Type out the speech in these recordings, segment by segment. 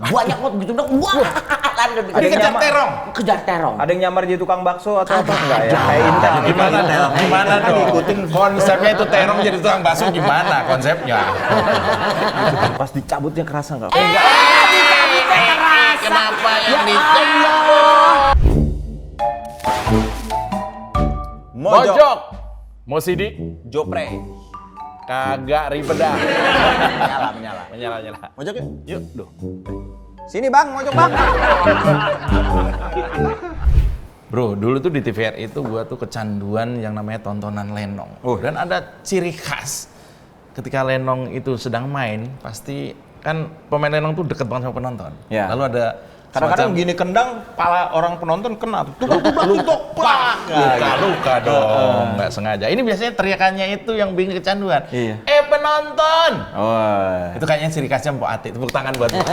banyak banget gitu dong. Wah, Ini kejar terong. Ada yang nyamar jadi tukang bakso atau apa enggak ya? Kayak Intan. Gimana dong? Ikutin konsepnya itu terong jadi tukang bakso gimana konsepnya? Pas dicabutnya kerasa enggak? Kenapa yang dicabut? Mojok. Mau sidik? Jopre. Kagak ribet dah. Menyala. Mojok yuk. Yuk, duh. Sini Bang, mojok Bang. Bro, dulu tuh di TVRI itu gua tuh kecanduan yang namanya tontonan Lenong. Dan ada ciri khas. Ketika Lenong itu sedang main, pasti kan pemain Lenong tuh deket banget sama penonton. Ya. Lalu ada Kadang-kadang gini kendang, pala orang penonton kena tuh. Luka dong, nggak sengaja. Ini biasanya teriakannya itu yang bikin kecanduan. Iya. Penonton! Oh. Itu kayaknya ciri khasnya Mpok Ati. Tepuk tangan buat Mpok.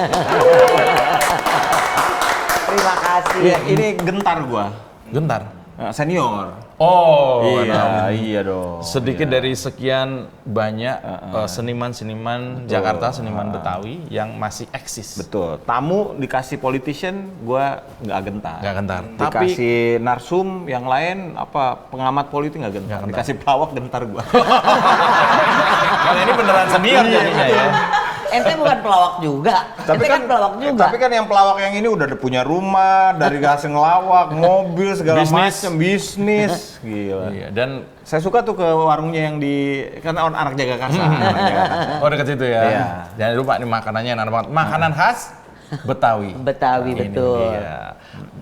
Terima kasih. Iya, ini gentar gua. Gentar. Senior. Oh, Iya dong. sedikit dari sekian banyak seniman-seniman Jakarta, seniman Betawi yang masih eksis. Betul. Tamu dikasih politician, gua nggak gentar. Nggak gentar. Dikasih narsum, yang lain apa pengamat politik nggak gentar. Dikasih pelawak gentar gua. Kalau ini beneran senior jadinya ya. Ente bukan pelawak juga. Ente kan pelawak juga. Tapi kan yang pelawak yang ini udah punya rumah, dari hasil ngelawak, mobil segala macam, bisnis. Gila. Iya, dan Saya suka tuh ke warungnya yang di kan anak Jagakarsa. Anak Jagakarsa. oh dekat situ ya. Iya. Jangan lupa nih makanannya enak banget. Makanan khas Betawi. Betawi, Ini betul. dia.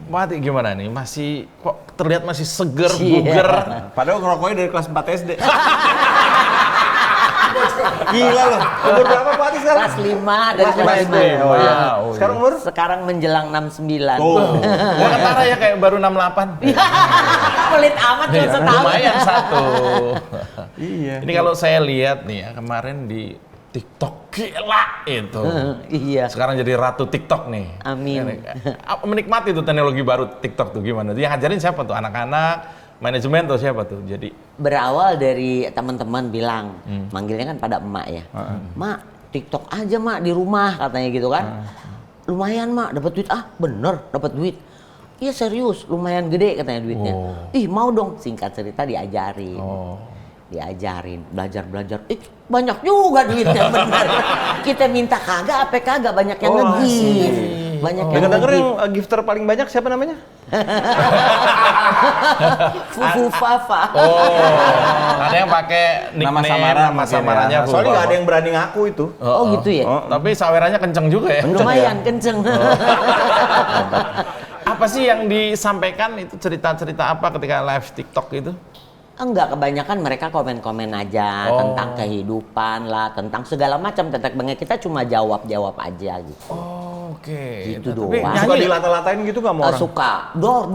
Mati gimana nih? Masih kok terlihat masih seger, Iya. buger. Padahal ngerokoknya dari kelas 4 SD. Gila loh. Umur berapa Pak Ati sekarang? Kelas 5 dari kelas 5. Oh iya. Wow, Sekarang umur? Sekarang menjelang 69. Oh. Gua ketara ya kayak baru 68. Pelit amat cuma setahun. Lumayan satu. Iya. Ini kalau saya lihat nih ya kemarin di TikTok gila itu. Iya. Sekarang jadi ratu TikTok nih. Amin. Menikmati tuh teknologi baru TikTok tuh gimana? Yang ngajarin siapa tuh? Anak-anak, manajemen tuh siapa tuh? Jadi Berawal dari teman-teman bilang, manggilnya kan pada emak ya. Mak, TikTok aja mak di rumah katanya gitu kan. Lumayan mak, dapat duit. Ah bener, dapat duit. Iya serius, lumayan gede katanya duitnya. Ih mau dong, singkat cerita diajarin. Diajarin, belajar. Banyak juga duitnya bener. Kita minta kagak, apa kagak, banyak yang nge-gift. Banyak yang Dengar-dengar nge-gift. yang gifter paling banyak siapa namanya? Fufu Fafa. ada yang pakai Nama nickname, samaran, nama samarannya. ya. Soalnya nggak ada yang berani ngaku itu. Oh gitu ya? Tapi sawerannya kenceng juga ya. Lumayan kenceng. Apa sih yang disampaikan itu cerita-cerita apa ketika live TikTok itu? Enggak, kebanyakan mereka komen-komen aja tentang kehidupan lah, tentang segala macam. Tetek bengek kita cuma jawab-jawab aja gitu. Oke. Gitu Tapi doang. Suka dilata-latain gitu nggak mau orang? Suka, dor.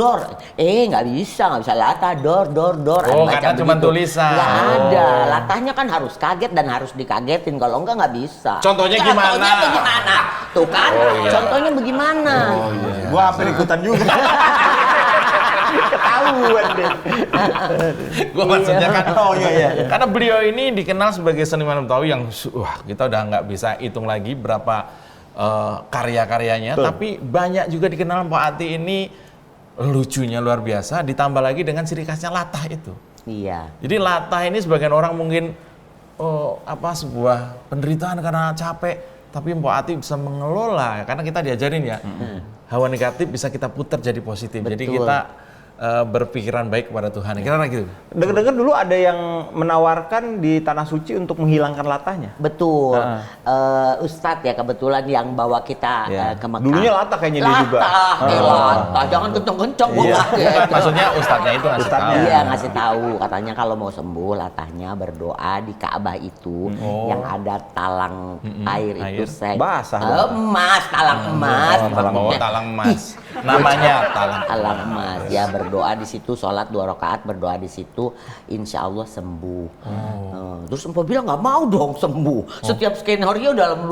Nggak bisa lata, dor. Ada Oh, baca karena cuma begitu. tulisan. Nggak ada, Oh. latahnya kan harus kaget dan harus dikagetin. Kalau nggak bisa. Contohnya gimana? Contohnya bagaimana? Tuh kan, contohnya bagaimana? Gua hampir ikutan juga. Ketahuan deh. Gua maksudnya kan, iya. karena beliau ini dikenal sebagai seniman Betawi yang, wah kita udah nggak bisa hitung lagi berapa karya-karyanya, tapi banyak juga dikenal Pak Ati ini lucunya luar biasa, ditambah lagi dengan ciri khasnya latah itu. Iya. Jadi latah ini sebagian orang mungkin sebuah penderitaan karena capek, tapi Mpok Ati bisa mengelola karena kita diajarin ya. Hawa negatif bisa kita putar jadi positif. Betul. Jadi kita berpikiran baik kepada Tuhan. Kira-kira gitu. Dengar-dengar dulu ada yang menawarkan di Tanah Suci untuk menghilangkan latahnya. Betul. Ustadz ya kebetulan yang bawa kita ke Mekah. Dulunya latah kayaknya dia juga. Latah. Jangan kenceng-kenceng gua kaget. Maksudnya ustadznya itu ngasih tahu. Iya ngasih tahu katanya kalau mau sembuh latahnya berdoa di Ka'bah itu yang ada talang air itu Basah. emas, talang emas. Talang emas. Namanya Talang emas. Ya berdoa di situ, sholat 2 rakaat berdoa di situ, insya Allah sembuh. Terus Empo bilang nggak mau dong sembuh. Setiap skenario dalam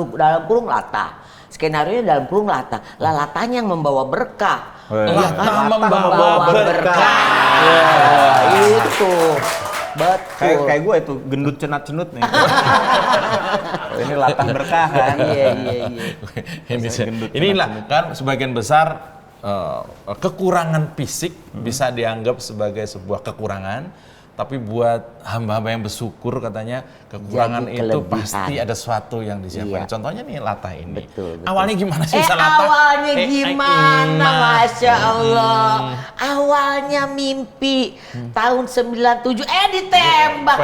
kurung latah. Skenario dalam kurung latah. Latahnya yang membawa berkah. Latah membawa berkah. Itu. Betul. Kayak gue itu gendut cenat-cenut nih. Oh, ini latah berkah kan. Iya. Inilah kan sebagian besar kekurangan fisik bisa dianggap sebagai sebuah kekurangan, tapi buat hamba-hamba yang bersyukur katanya kekurangan Jadi itu kelebihan. pasti ada sesuatu yang disiapkan. Iya. Contohnya nih latah ini. Betul. Awalnya gimana sih bisa latah? Awalnya gimana, Masya Allah. Awalnya mimpi tahun 97, ditembak.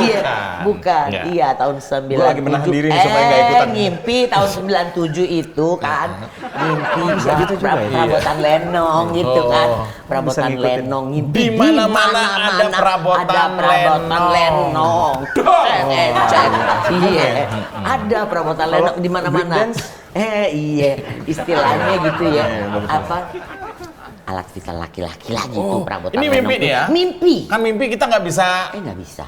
Iya, bukan. Enggak. Iya, tahun 97. Gua lagi menahan diri nih supaya nggak ikutan. Ngimpi tahun 97 itu kan. Mimpi gitu juga ya? perabotan lenong gitu kan. Oh. Perabotan Bisa ngikutin. lenong. Ngimpi Di mana-mana ada perabotan lenong. Iya, ada perabotan lenong di mana-mana. breakdance? Iya, istilahnya gitu ya. Apa? Alat vital laki-laki lagi tuh perabotan ini lenong. mimpi nih ya? Mimpi. Kan mimpi kita nggak bisa Nggak bisa.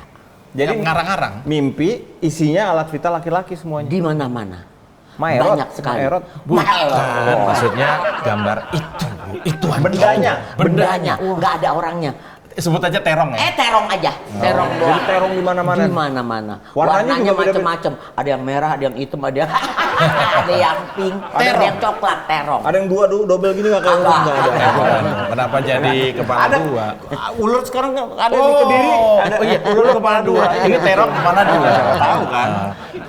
Jadi ngarang-ngarang. mimpi isinya alat vital laki-laki semuanya. Di mana-mana. Maerot, Banyak sekali. Maerot. Bukan, maksudnya gambar itu Bendanya. Bendanya, nggak ada orangnya. Sebut aja terong ya. Terong aja, terong Jadi doang. terong di mana-mana. Di mana-mana. Warnanya juga beda-beda. macam-macam. Ada yang merah, ada yang hitam, ada yang ada yang pink, ada Terong. yang coklat, terong. Ada yang dua double gini nggak kayak Enggak. ular? Nggak ada. Bukan. Kenapa jadi kepala Ada. dua? Ular sekarang ada di Kediri. Ada Oh iya, ular kepala dua. Ini terong kepala dua. Tahu kan?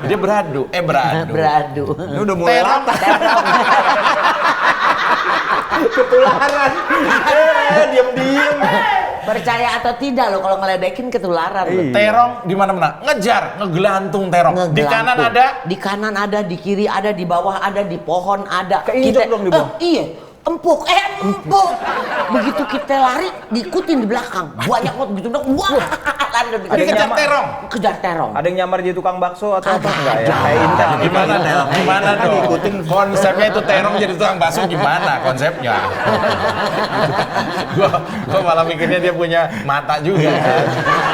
Dia beradu. Beradu. Beradu. Ini udah mulai Terong. latah. Terong. Ketularan. Diam-diam. Percaya atau tidak lo kalau ngeledekin ketularan lo. Iya. Terong di mana-mana. Ngejar, ngegelantung terong. Di kanan Ngegelantung. ada. Di kanan ada, di kiri ada, di bawah ada, di pohon ada. Keinjek dong di bawah. Iya, empuk. Begitu kita lari, diikutin di belakang. Banyak banget gitu dong. Wah, lari dari Ada yang Dikejar nyamar. terong. kejar terong. Ada yang nyamar jadi tukang bakso atau apa? Ada. Enggak ya? Kayak Intan. Gimana dong? Gimana Kan dong? ngikutin. Konsepnya itu terong jadi tukang bakso gimana konsepnya? gua malah mikirnya dia punya mata juga kan.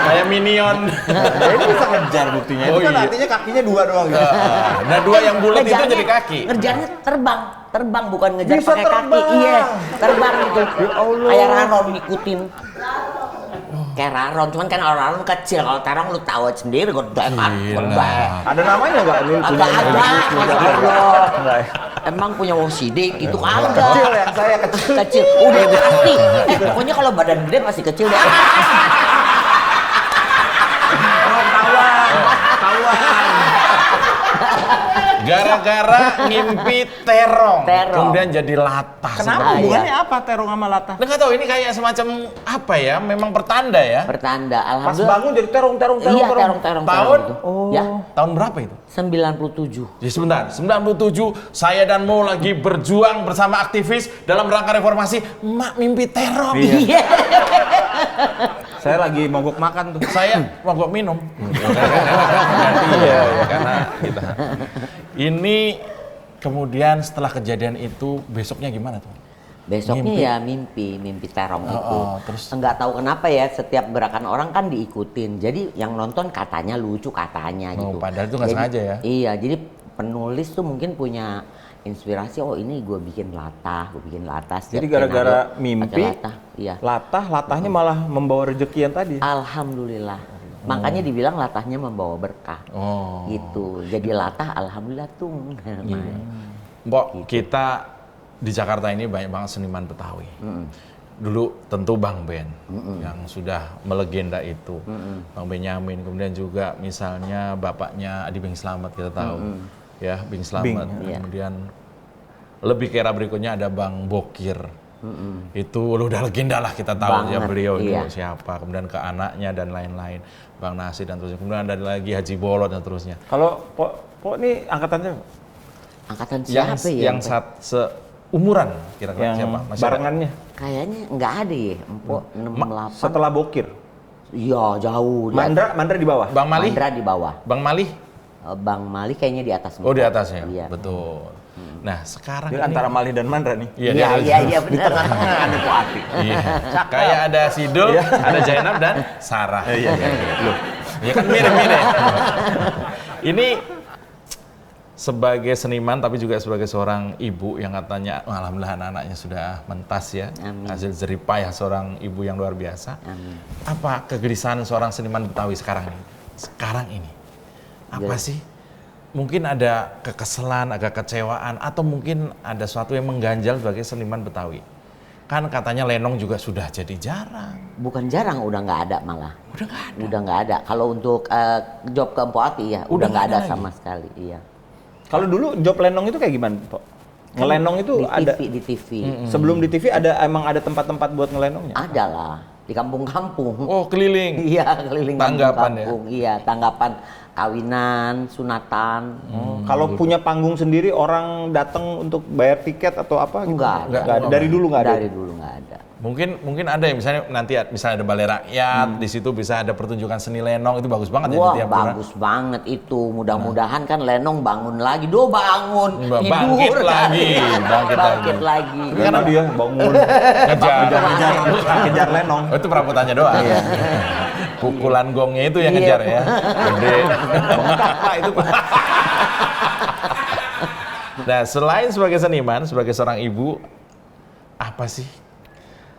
Kayak minion. Ya, ini bisa ngejar buktinya. Oh, Itu kan iya. artinya kakinya dua doang gitu. Nah, dua yang bulat itu Ngejarnya- jadi kaki. Ngejarnya terbang bukan ngejar Bisa pakai kaki. terbang. Iya, terbang gitu. Ya Allah. Kayak raron ngikutin. Kayak raron, cuman kan raron kecil. Kalau terong lu tahu sendiri gede kan. Gede. Ada namanya nggak? Ini punya Agak ada, Masya Allah. Enggak ya? Emang punya wosidik gitu kagak. Kecil yang saya kecil. Kecil. Udah pasti. Pokoknya kalau badan gede pasti kecil deh. Gara-gara ngimpi terong. Terong. Kemudian jadi latah. Kenapa? Iya. Hubungannya apa terong sama latah? Nggak tahu ini kayak semacam apa ya? Memang pertanda ya. Pertanda, Pas alhamdulillah. bangun jadi terong. Iya, terong. Tahun? Gitu. Oh. Ya, Tahun berapa itu? 97. Ya sebentar, 97 saya dan Mo lagi berjuang bersama aktivis dalam rangka reformasi. Mak mimpi terong. Iya. Saya lagi mogok makan tuh. Saya mogok minum. Iya, Karena kita. Ini kemudian setelah kejadian itu besoknya gimana tuh? Besoknya ya mimpi terong itu. terus? Enggak tahu kenapa ya, setiap gerakan orang kan diikutin. Jadi yang nonton katanya lucu katanya Oh, gitu. padahal itu nggak Jadi- sengaja ya? Iya, jadi penulis tuh mungkin punya inspirasi, oh ini gue bikin latah. Jadi gara-gara mimpi, latah. Iya. latahnya malah membawa rezeki yang tadi. Alhamdulillah. Makanya dibilang latahnya membawa berkah. Oh. Gitu. Jadi latah alhamdulillah tuh. Mbok, kita di Jakarta ini banyak banget seniman Betawi. Dulu tentu Bang Ben yang sudah melegenda itu. Bang Benyamin, kemudian juga misalnya bapaknya Adi Bing Slamet kita tahu. Ya, Bing Slamet. Bing, ya. Kemudian lebih ke era berikutnya ada Bang Bokir. Itu udah legenda lah kita tahu ya Banget, beliau iya. itu siapa. Kemudian ke anaknya dan lain-lain. Bang Nasir dan terusnya. Kemudian ada lagi Haji Bolot dan terusnya. Kalau Po ini angkatannya Angkatan Yang siapa ya? seumuran kira-kira yang siapa? Masih ada? barengannya Kayaknya nggak ada ya. Empok 68. setelah Bokir. Iya, jauh. Di Mandra di bawah. Bang Malih? Mandra di bawah. Bang Malih? Bang Mali kayaknya di atas. Oh di atasnya, Iya. betul. Nah sekarang Jadi ini, antara Malih dan Mandra nih. iya, Iya, dia- iya Di benar. tengah-tengah ada Poati. iya. Kayak ada Sidul, ada Zainab dan Sarah. Iya. Loh, ya kan mirip-mirip. Ini sebagai seniman tapi juga sebagai seorang ibu yang katanya alhamdulillah anak-anaknya sudah mentas ya. Amin. Hasil jeripayah seorang ibu yang luar biasa. Amin. Apa kegelisahan seorang seniman Betawi sekarang ini? Sekarang ini. Apa sih? Mungkin ada kekesalan, agak kecewaan atau mungkin ada sesuatu yang mengganjal sebagai seniman Betawi. Kan katanya lenong juga sudah jadi jarang. Bukan jarang, udah nggak ada malah. Udah nggak ada. Udah nggak ada. Kalau untuk job ke Mpok Ati ya, udah nggak ada sama sekali. Iya. Kalau dulu job lenong itu kayak gimana, Pak? Ngelenong itu ada Di TV. sebelum di TV emang ada tempat-tempat buat ngelenongnya? Ada lah. Di kampung-kampung. Oh, keliling. Iya, keliling Tanggapan kampung-kampung. Iya, tanggapan kawinan, sunatan. Kalau punya panggung sendiri orang datang untuk bayar tiket atau apa? Gitu? Enggak ada. ada. Dari dulu nggak ada. Dari dulu nggak ada. Mungkin ada yang misalnya nanti misalnya ada balai rakyat, di situ bisa ada pertunjukan seni lenong, itu bagus banget ya Wah, di tiap bulan. bagus banget itu. Mudah-mudahan kan lenong bangun lagi. Bangun. Bangkit Tidur lagi, Bangkit lagi. Karena dia bangun kejar lenong. Oh, itu perabotannya doang. Iya. Pukulan gongnya itu yang Iya. ngejar ya. Gede. Bengkak Pak itu Pak. Nah, selain sebagai seniman, sebagai seorang ibu, apa sih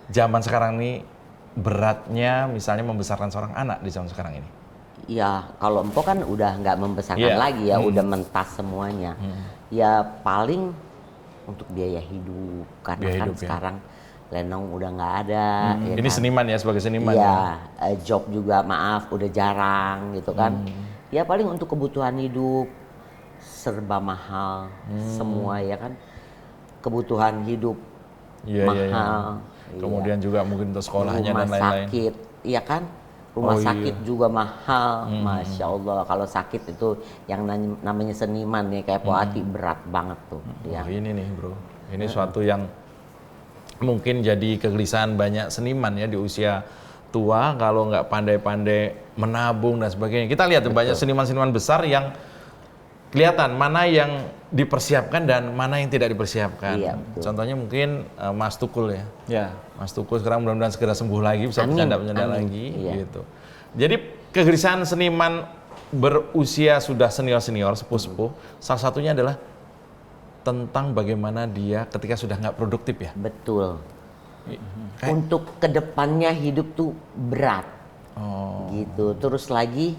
zaman sekarang ini beratnya misalnya membesarkan seorang anak di zaman sekarang ini? Ya, kalau Empok kan udah nggak membesarkan Iya. lagi ya, udah mentas semuanya. Ya paling untuk biaya hidup, karena Biaya kan hidup, ya. sekarang lenong udah nggak ada. Ya Ini kan? seniman ya, sebagai seniman Iya, ya. job juga maaf udah jarang gitu kan. Ya paling untuk kebutuhan hidup serba mahal semua ya kan. Kebutuhan hidup Iya, iya, iya. mahal. Kemudian juga mungkin untuk sekolahnya Rumah dan lain-lain. sakit, iya kan? Rumah Oh, iya. sakit juga mahal, Masya Allah. Kalau sakit itu yang namanya seniman nih kayak Po Ati berat banget tuh. Ya. Wah, ini nih bro, ini suatu yang mungkin jadi kegelisahan banyak seniman ya di usia tua kalau nggak pandai-pandai menabung dan sebagainya. Kita lihat tuh banyak seniman-seniman besar yang kelihatan mana yang dipersiapkan dan mana yang tidak dipersiapkan. Iya, betul. Contohnya mungkin Mas Tukul ya. Ya. Mas Tukul sekarang mudah-mudahan segera sembuh lagi, bisa Amin, bercanda-bercanda amin. lagi Iya. gitu. Jadi kegelisahan seniman berusia sudah senior-senior, sepuh-sepuh, salah satunya adalah tentang bagaimana dia ketika sudah nggak produktif ya. Betul. Kayak- Untuk kedepannya hidup tuh berat, Oh. gitu. Terus lagi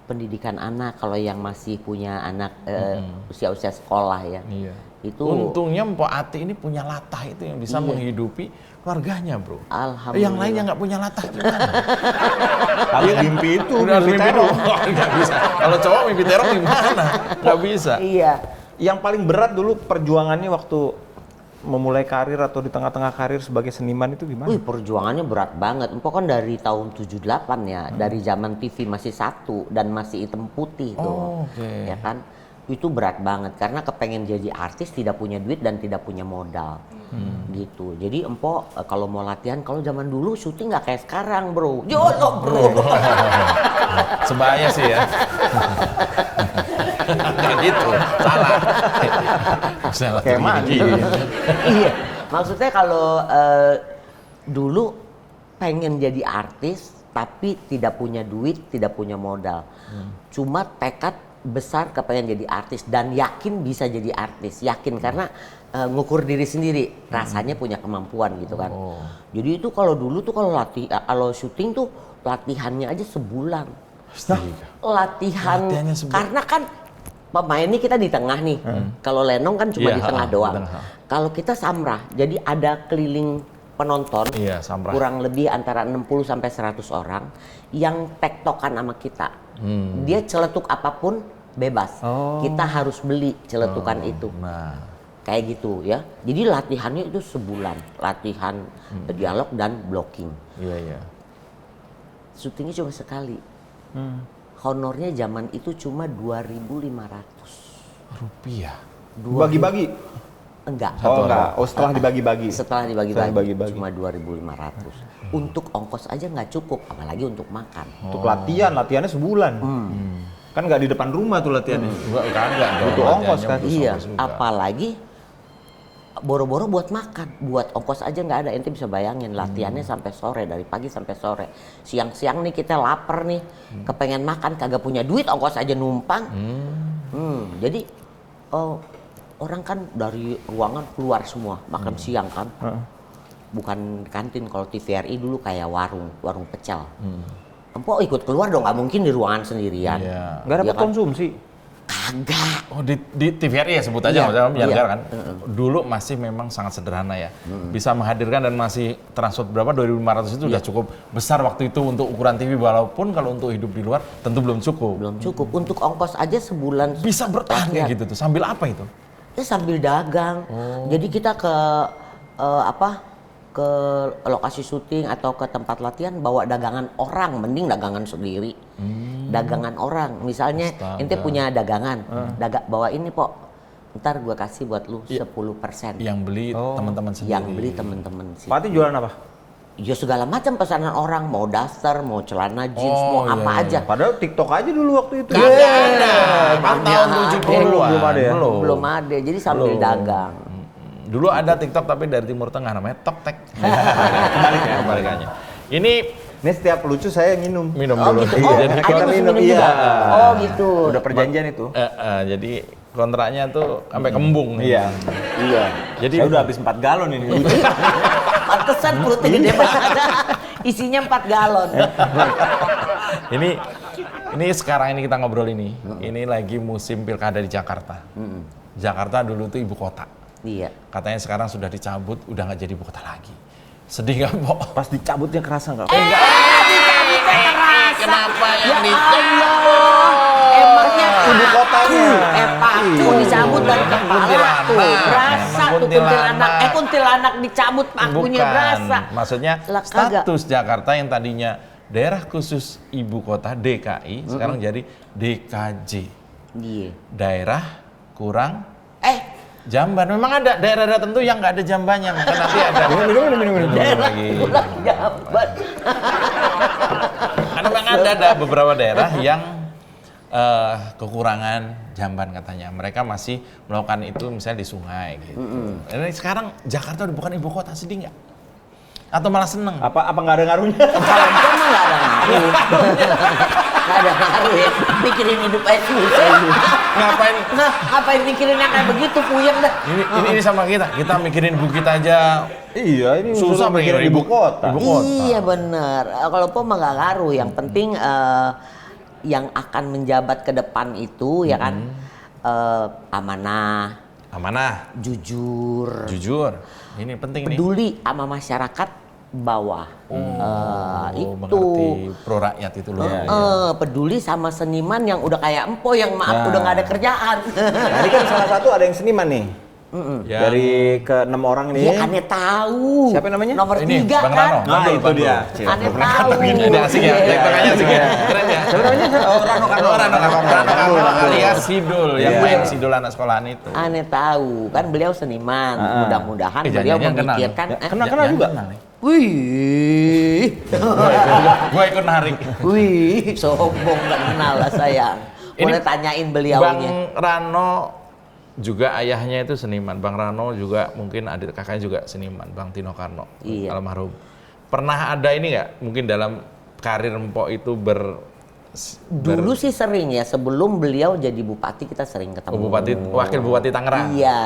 pendidikan anak, kalau yang masih punya anak usia-usia sekolah ya, Iya. itu Untungnya Mpok Ati ini punya latah itu yang bisa Iya. menghidupi keluarganya, bro. alhamdulillah. Yang lain yang nggak punya latah gimana? Harus mimpi itu, Udah harus mimpi mimpi teror. dong. Nggak bisa. Kalau cowok mimpi teror gimana? Nggak bisa. Iya. Yang paling berat dulu perjuangannya waktu memulai karir atau di tengah-tengah karir sebagai seniman itu gimana? Wih, perjuangannya berat banget. Empok kan dari tahun 78 ya, dari zaman TV masih satu dan masih hitam putih tuh. Oh, oke. Ya kan? Itu berat banget karena kepengen jadi artis tidak punya duit dan tidak punya modal. Gitu. Jadi Empok kalau mau latihan, kalau zaman dulu syuting nggak kayak sekarang, bro. Jolok, bro. Sebaya sih ya. Nggak gitu, salah. Salah Kayak mana? gini. Iya. Maksudnya kalau dulu pengen jadi artis tapi tidak punya duit, tidak punya modal. Cuma tekad besar kepengen jadi artis dan yakin bisa jadi artis. Yakin karena ngukur diri sendiri, rasanya punya kemampuan gitu kan. Oh. Jadi itu kalau dulu tuh kalau syuting tuh latihannya aja sebulan. Latihannya sebulan. Karena kan pemain ini kita di tengah nih. Kalau lenong kan cuma Iya, di tengah doang. di tengah. Kalau kita samrah, jadi ada keliling penonton Iya, samrah. kurang lebih antara 60 sampai 100 orang yang tektokan sama kita. Dia celetuk apapun bebas. Oh. Kita harus beli celetukan itu. Nah, Kayak gitu ya. Jadi latihannya itu sebulan. Latihan dialog dan blocking. iya iya. Syutingnya cuma sekali. Honornya zaman itu cuma 2.500. Rupiah. Bagi-bagi? Enggak. Oh enggak, oh setelah dibagi-bagi. Setelah Setelah dibagi-bagi dibagi-bagi. cuma 2.500. Untuk ongkos aja nggak cukup, apalagi untuk makan. Untuk latihannya sebulan. Kan nggak di depan rumah tuh latihannya. Enggak dong. Butuh ongkos latihannya kan? butuh Iya, ongkos juga. apalagi boro-boro buat makan, buat ongkos aja nggak ada. Ente bisa bayangin latihannya sampai sore, dari pagi sampai sore. Siang-siang nih kita lapar nih, kepengen makan, kagak punya duit, ongkos aja numpang. Jadi orang kan dari ruangan keluar semua makan siang kan. Bukan kantin, kalau TVRI dulu kayak warung pecel. Empok ikut keluar dong, nggak mungkin di ruangan sendirian. Iya. Nggak dapat Iya kan? konsumsi. Kagak. Oh di TVRI ya sebut aja, Iya, maksudnya iya. negara kan. Dulu masih memang sangat sederhana ya. Bisa menghadirkan dan masih transport berapa 2.500 itu udah cukup besar waktu itu untuk ukuran TV, walaupun kalau untuk hidup di luar tentu belum cukup. Belum cukup. Untuk ongkos aja sebulan. Bisa bertahan kayak rakyat. gitu tuh. Sambil apa itu? Ya sambil dagang. Jadi kita ke ke lokasi syuting atau ke tempat latihan bawa dagangan orang, mending dagangan sendiri. Dagangan orang, misalnya Astaga. ente punya dagangan, bawa ini Pok, ntar gua kasih buat lu 10%. Yang beli teman-teman sendiri. Yang beli temen-temen sih. Pak Ati jualan apa? Ya segala macam pesanan orang, mau daster, mau celana jeans, mau iya, apa iya. aja. Padahal TikTok aja dulu waktu itu. Kagak ada. Kan Mana tahun ada. 70-an. Belum ada ya? Belum ada, jadi sambil dagang. Dulu ada TikTok tapi dari Timur Tengah namanya TokTek. Kebalikannya. Ini Ini setiap lucu saya minum. minum Oh dulu. gitu. Iya. Oh, Jadi ada mesti minum, minum iya. juga. Oh gitu. Udah perjanjian itu. jadi kontraknya tuh sampai kembung. Iya. Iya. Jadi Saya udah habis 4 galon ini. Pantesan perutnya gede banget. Isinya 4 galon. ini sekarang ini kita ngobrol ini. Ini lagi musim pilkada di Jakarta. Jakarta dulu tuh ibu kota. Iya. Katanya sekarang sudah dicabut, udah nggak jadi ibu kota lagi. Sedih nggak, Pok? Pas dicabutnya kerasa nggak? Kenapa Ya Allah. Emangnya Ibu kotanya. paku dicabut dari kepala tuh. Berasa tuh kuntilanak. Kuntilanak dicabut pakunya Bukan. berasa. Maksudnya Lah, kagak. status Jakarta yang tadinya daerah khusus ibu kota DKI sekarang jadi DKJ. Iya. Daerah kurang Jamban. jamban. Memang ada daerah-daerah tertentu yang nggak ada jambannya. Maka nanti ada. Minum lagi. Kurang Jamban. Karena memang ada beberapa daerah yang kekurangan jamban katanya. Mereka masih melakukan itu misalnya di sungai gitu. Ini sekarang Jakarta udah bukan ibu kota, sedih nggak? Atau malah seneng? Apa nggak ada ngaruhnya? Kalau itu mah nggak ada ngaruh. Nggak ada ngaruh ya. Mikirin hidup aja susah. Ngapain? Nah, ngapain mikirin yang kayak begitu, puyeng dah. Ini sama kita. Kita mikirin bukit aja Iya, ini susah mikirin mikirin ibu kota. Ibu kota. Iya bener. Kalau pun mah nggak ngaruh. Yang penting yang akan menjabat ke depan itu ya kan amanah, Amanah, jujur, ini penting nih. peduli sama masyarakat bawah. Itu. Mengerti pro rakyat itu loh. Peduli sama seniman yang udah kayak empo yang maaf udah nggak ada kerjaan. Nah, ini kan salah satu ada yang seniman nih. Yang- Dari ke-6 orang ini. Iya, aneh tahu. Siapa namanya? Nomor Ini, 3 Bang kan. Rano. Nah, itu dia. Aneh tahu. Ini asik ya, Iya. tanya asik ya. Keren ya. Siapa namanya? Oh, Rano Karno. Rano alias Sidul, yang Iya. main Sidul anak sekolahan itu. Aneh tahu. Kan beliau seniman. Mudah-mudahan beliau jangan-jangan kenal. memikirkan. Kenal juga. Wih. Gue ikut narik. Wih, sombong nggak kenal lah sayang. Boleh tanyain beliaunya. Bang Rano juga ayahnya itu seniman. Bang Rano juga mungkin adik kakaknya juga seniman. Bang Tino Karno, Iya. almarhum. Pernah ada ini nggak? Mungkin dalam karir Mpok itu Dulu sih sering ya, sebelum beliau jadi bupati kita sering ketemu. Bupati, wakil Bupati Tangerang. Iya.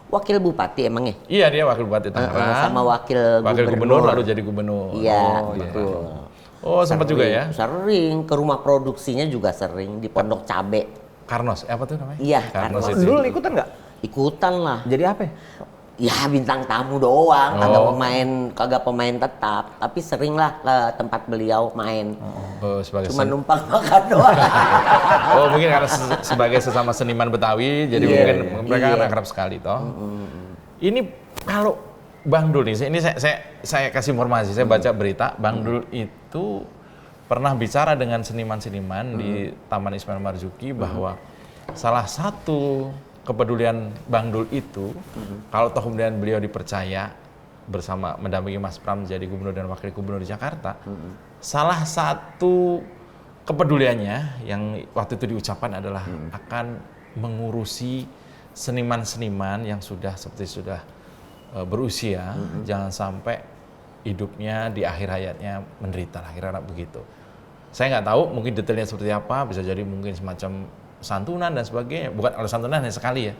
Wakil bupati emangnya? Iya, dia wakil Bupati Tangerang. Sama wakil gubernur lalu jadi gubernur. Iya, betul. Oh, sempat juga ya? Sering, ke rumah produksinya juga sering, di Pondok Cabe. Karnos, apa tuh namanya? Iya, Karnos Karnos. itu. Dulu ikutan nggak? Ikutan lah. Jadi apa ya? Ya bintang tamu doang, kagak pemain tetap. Tapi sering lah ke tempat beliau main. Oh, sebagai Cuma numpang makan doang. Oh, mungkin karena sebagai sesama seniman Betawi, jadi mungkin mereka kan akrab sekali toh. Ini kalau Bang Dul nih, ini saya kasih informasi, saya baca berita, Bang Dul itu pernah bicara dengan seniman-seniman di Taman Ismail Marzuki bahwa salah satu kepedulian Bang Dul itu, kalau toh kemudian beliau dipercaya bersama mendampingi Mas Pram jadi gubernur dan wakil gubernur di Jakarta, salah satu kepeduliannya yang waktu itu diucapkan adalah akan mengurusi seniman-seniman yang sudah berusia, jangan sampai hidupnya di akhir hayatnya menderita lah, kira-kira begitu. Saya nggak tahu mungkin detailnya seperti apa, bisa jadi mungkin semacam santunan dan sebagainya. Bukan oleh santunan hanya sekali ya.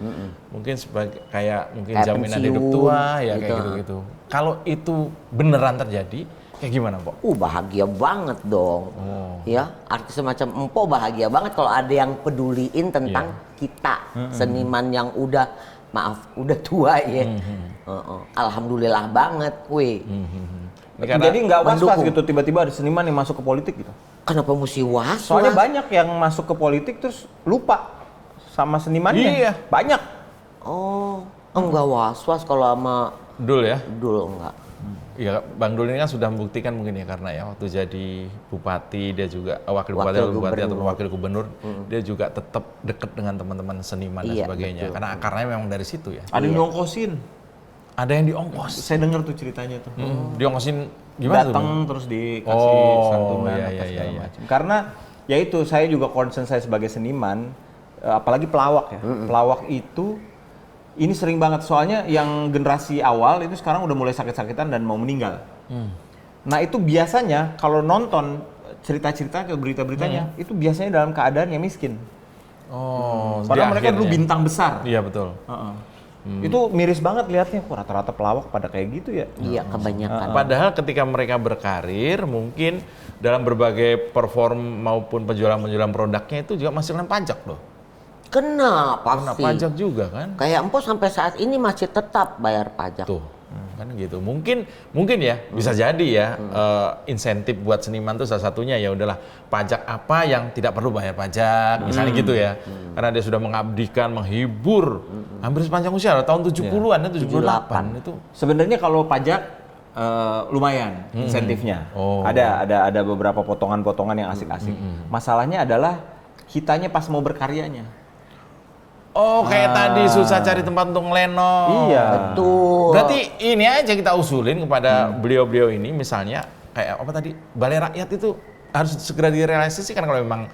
Mungkin sebagai kayak jaminan pensiun, hidup tua ya gitu. kayak gitu-gitu. Kalau itu beneran terjadi, kayak gimana, Pok? Bahagia banget dong. Ya, artis semacam Empo bahagia banget kalau ada yang peduliin tentang kita, seniman yang udah tua ya. Alhamdulillah banget, weh. Jadi nggak was-was mendukung. gitu tiba-tiba ada seniman yang masuk ke politik gitu. Kenapa mesti was-was? Soalnya banyak yang masuk ke politik terus lupa sama senimannya. Iya. Banyak. Oh, enggak was-was kalau sama Dul ya? Dul enggak. Ya, Bang Dul ini kan sudah membuktikan mungkin ya, karena ya waktu jadi bupati dia juga wakil bupati atau bupati atau wakil gubernur, dia juga tetap dekat dengan teman-teman seniman dan Iya, sebagainya. betul. Karena akarnya memang dari situ ya. Ada yang nyongkosin. Ada yang diongkos. Saya dengar tuh ceritanya tuh. Diongkosin gimana tuh? Datang Bang? terus dikasih santunan iya, apa iya, segala iya. macam. Karena ya itu saya juga concern saya sebagai seniman, apalagi pelawak ya. Pelawak itu ini sering banget soalnya yang generasi awal itu sekarang udah mulai sakit-sakitan dan mau meninggal. Nah itu biasanya kalau nonton cerita-cerita ke berita-beritanya itu biasanya dalam keadaan yang miskin. Oh, Padahal di mereka dulu akhirnya. bintang besar. Iya betul. Itu miris banget liatnya, kok rata-rata pelawak pada kayak gitu ya. Iya, kebanyakan. Padahal ketika mereka berkarir, mungkin dalam berbagai perform maupun penjualan-penjualan produknya itu juga masih kena pajak loh. Kena Kena pasti. pajak juga kan? Kayak Empo sampai saat ini masih tetap bayar pajak. Tuh, kan gitu. Mungkin ya bisa jadi ya insentif buat seniman tuh salah satunya ya udahlah pajak apa yang tidak perlu bayar pajak, misalnya gitu ya. Karena dia sudah mengabdikan, menghibur hampir sepanjang usia tahun 70-an, 78 itu. Sebenarnya kalau pajak lumayan insentifnya. Oh. Ada beberapa potongan-potongan yang asik-asik. Masalahnya adalah kitanya pas mau berkaryanya. Oh, kayak tadi susah cari tempat untuk ngelenong. Iya. Betul. Berarti ini aja kita usulin kepada beliau-beliau ini, misalnya kayak apa tadi, Balai Rakyat itu harus segera direalisasikan kalau memang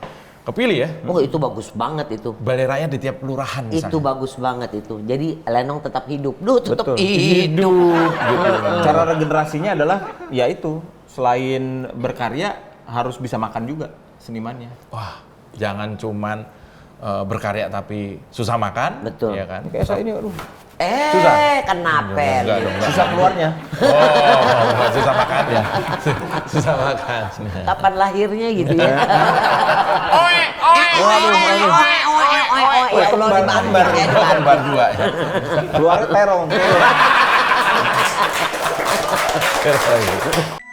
kepilih ya. Oh, itu bagus banget itu. Balai Rakyat di tiap kelurahan misalnya. Itu bagus banget itu. Jadi lenong tetap hidup. Duh, tetap Betul. hidup. gitu. Cara regenerasinya adalah ya itu, selain berkarya harus bisa makan juga senimannya. Wah, jangan cuman berkarya tapi susah makan. Betul. Ya kan? Kayak saya ini, aduh, Susah? Kenapa? Enggak dong, enggak. susah keluarnya. Oh, susah makan ya. Susah makan. Kapan lahirnya gitu ya? Waduh, Ya Allah, kembar dibanting ya, Kembar dua ya. keluarnya terong. Terus lagi.